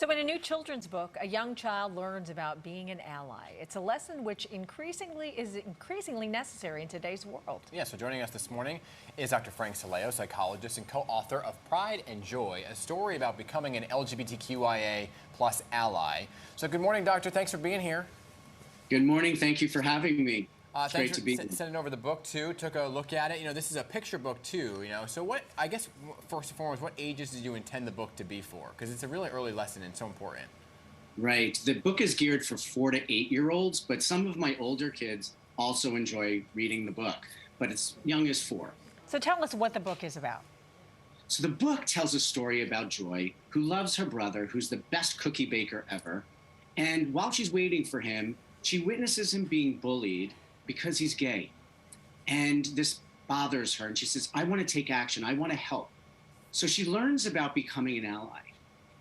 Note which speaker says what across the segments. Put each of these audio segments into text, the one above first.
Speaker 1: So in a new children's book, a young child learns about being an ally. It's a lesson which is increasingly necessary in today's world.
Speaker 2: Yeah, so joining us this morning is Dr. Sileo, psychologist and co-author of Pride and Joy, a story about becoming an LGBTQIA plus ally. So good morning, doctor. Thanks for being here.
Speaker 3: Good morning. Thank you for having me. It's great to be here.
Speaker 2: Sending over the book too. Took a look at it. This is a picture book too. So what? I guess first and foremost, what ages did you intend the book to be for? Because it's a really early lesson and so important.
Speaker 3: Right. The book is geared for 4 to 8-year-olds, but some of my older kids also enjoy reading the book. But it's young as 4.
Speaker 1: So tell us what the book is about.
Speaker 3: So the book tells a story about Joy, who loves her brother, who's the best cookie baker ever. And while she's waiting for him, she witnesses him being bullied because he's gay. And this bothers her. And she says, I want to take action. I want to help. So she learns about becoming an ally.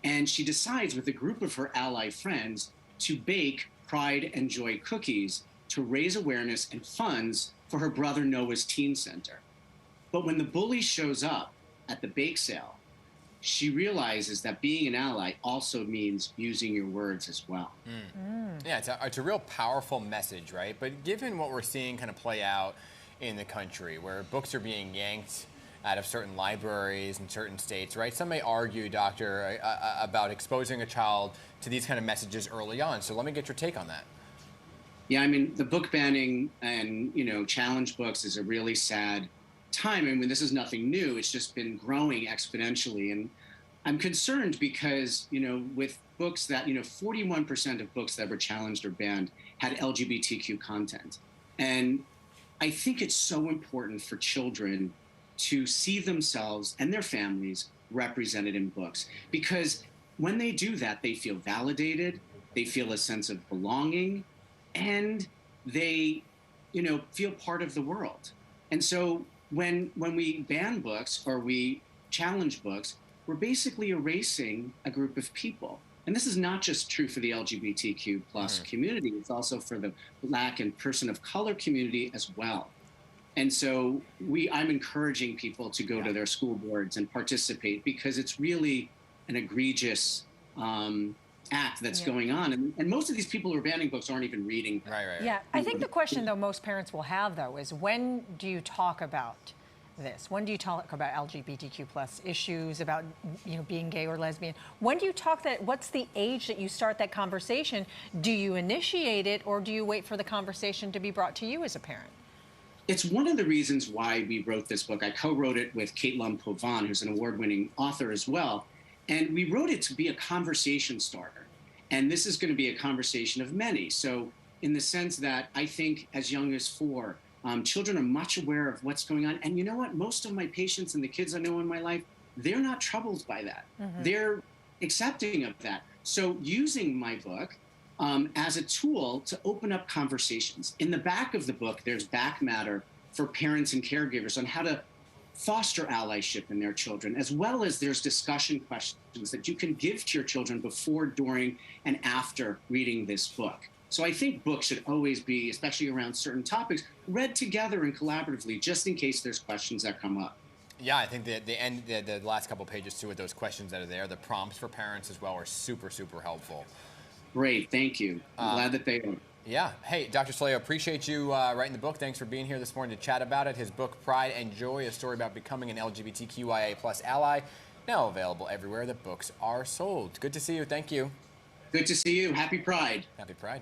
Speaker 3: And she decides with a group of her ally friends to bake Pride and Joy cookies to raise awareness and funds for her brother Noah's teen center. But when the bully shows up at the bake sale, she realizes that being an ally also means using your words as well.
Speaker 2: Yeah, it's a real powerful message, right? But given what we're seeing kind of play out in the country, where books are being yanked out of certain libraries in certain states, right? Some may argue, doctor, about exposing a child to these kind of messages early on. So let me get your take on that.
Speaker 3: Yeah, I mean, the book banning and, challenge books is a really sad time. I mean, this is nothing new. It's just been growing exponentially. And I'm concerned because, with books that, 41% of books that were challenged or banned had LGBTQ content. And I think it's so important for children to see themselves and their families represented in books, because when they do that, they feel validated, they feel a sense of belonging, and they, feel part of the world. And so when we ban books or we challenge books, we're basically erasing a group of people. And this is not just true for the LGBTQ plus community, it's also for the Black and person of color community as well. And so I'm encouraging people to go to their school boards and participate, because it's really an egregious act that's going on. And most of these people who are banning books aren't even reading them.
Speaker 2: Right.
Speaker 1: Yeah, I think the question, though, most parents will have, though, is when do you talk about this? When do you talk about LGBTQ plus issues, about being gay or lesbian? When do you talk that? What's the age that you start that conversation? Do you initiate it, or do you wait for the conversation to be brought to you as a parent?
Speaker 3: It's one of the reasons why we wrote this book. I co-wrote it with Kate Lum-Povan, who's an award-winning author as well. And we wrote it to be a conversation starter. And this is going to be a conversation of many. So in the sense that I think as young as 4, children are much aware of what's going on. And you know what? Most of my patients and the kids I know in my life, they're not troubled by that. They're accepting of that. So using my book as a tool to open up conversations. In the back of the book, there's back matter for parents and caregivers on how to foster allyship in their children, as well as there's discussion questions that you can give to your children before, during, and after reading this book. So I think books should always be, especially around certain topics, read together and collaboratively, just in case there's questions that come up.
Speaker 2: Yeah, I think the last couple pages too, with those questions that are there, the prompts for parents as well, are super, super helpful.
Speaker 3: Great, thank you. I'm glad that they are.
Speaker 2: Yeah. Hey, Dr. Sileo, appreciate you writing the book. Thanks for being here this morning to chat about it. His book, Pride and Joy, a story about becoming an LGBTQIA plus ally, now available everywhere that books are sold. Good to see you. Thank you.
Speaker 3: Good to see you. Happy Pride.
Speaker 2: Happy Pride.